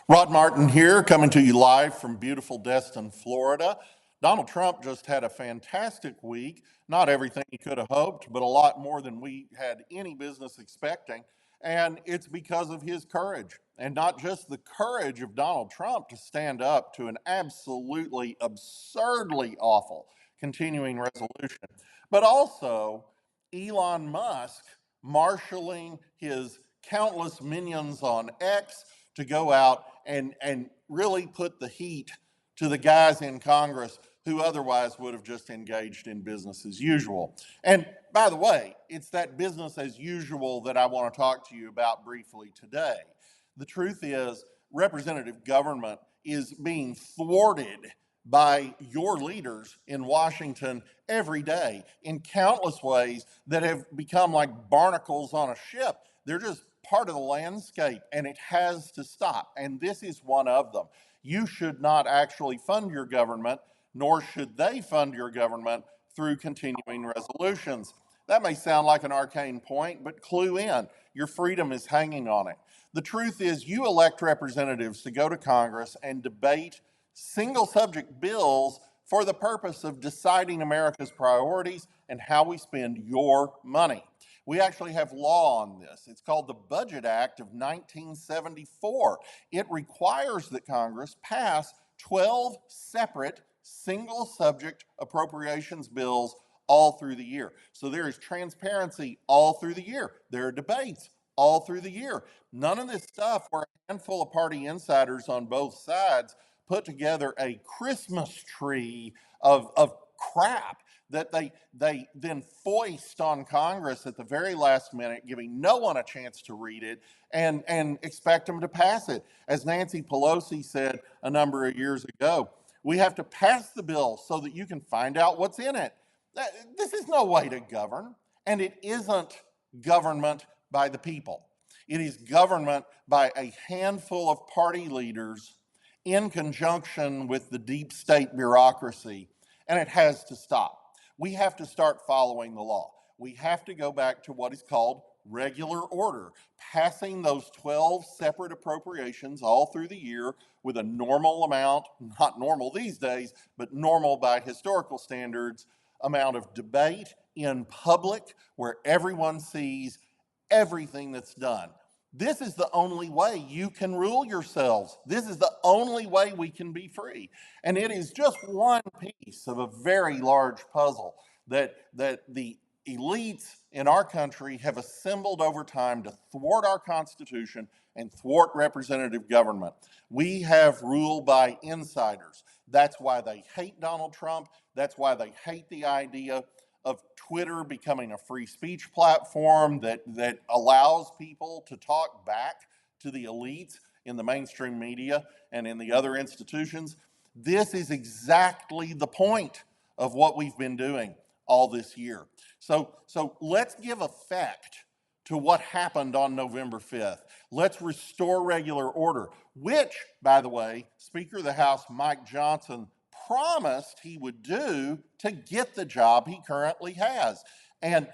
Rod Martin here, coming to you live from beautiful Destin, Florida. Donald Trump just had a fantastic week. Not everything he could have hoped, but a lot more than we had any business expecting. And it's because of his courage, and not just the courage of Donald Trump to stand up to an absolutely absurdly awful continuing resolution, but also Elon Musk marshaling his countless minions on X to go out and really put the heat to the guys in Congress who otherwise would have just engaged in business as usual. And by the way, it's that business as usual that I want to talk to you about briefly today. The truth is, representative government is being thwarted by your leaders in Washington every day in countless ways that have become like barnacles on a ship. They're just part of the landscape, and it has to stop. And this is one of them. You should not actually fund your government, nor should they fund your government through continuing resolutions. That may sound like an arcane point, but clue in. Your freedom is hanging on it. The truth is, you elect representatives to go to Congress and debate single subject bills for the purpose of deciding America's priorities and how we spend your money. We actually have law on this. It's called the Budget Act of 1974. It requires that Congress pass 12 separate single subject appropriations bills all through the year. So there is transparency all through the year. There are debates all through the year. None of this stuff where a handful of party insiders on both sides put together a Christmas tree of crap that they then foist on Congress at the very last minute, giving no one a chance to read it and expect them to pass it. As Nancy Pelosi said a number of years ago, we have to pass the bill so that you can find out what's in it. This is no way to govern, and it isn't government by the people. It is government by a handful of party leaders in conjunction with the deep state bureaucracy, and it has to stop. We have to start following the law. We have to go back to what is called regular order, passing those 12 separate appropriations all through the year with a normal amount, not normal these days, but normal by historical standards, amount of debate in public where everyone sees everything that's done. This is the only way you can rule yourselves. This is the only way we can be free. And it is just one piece of a very large puzzle that the elites in our country have assembled over time to thwart our Constitution and thwart representative government. We have rule by insiders. That's why they hate Donald Trump. That's why they hate the idea of Twitter becoming a free speech platform that allows people to talk back to the elites in the mainstream media and in the other institutions. This is exactly the point of what we've been doing all this year. So let's give effect to what happened on November 5th. Let's restore regular order, which, by the way, Speaker of the House Mike Johnson promised he would do to get the job he currently has. And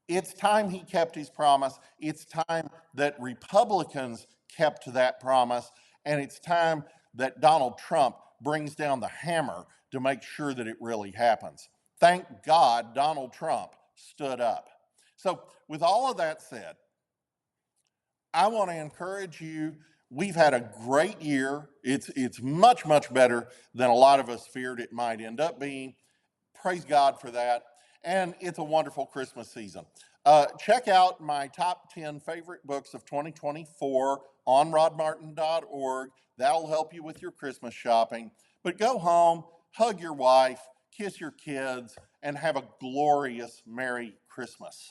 it's time he kept his promise. It's time that Republicans kept that promise. And it's time that Donald Trump brings down the hammer to make sure that it really happens. Thank God Donald Trump stood up. So with all of that said, I want to encourage you. We've had a great year. It's much, much better than a lot of us feared it might end up being. Praise God for that. And it's a wonderful Christmas season. Check out my top 10 favorite books of 2024 on rodmartin.org. That'll help you with your Christmas shopping. But go home, hug your wife, kiss your kids, and have a glorious Merry Christmas.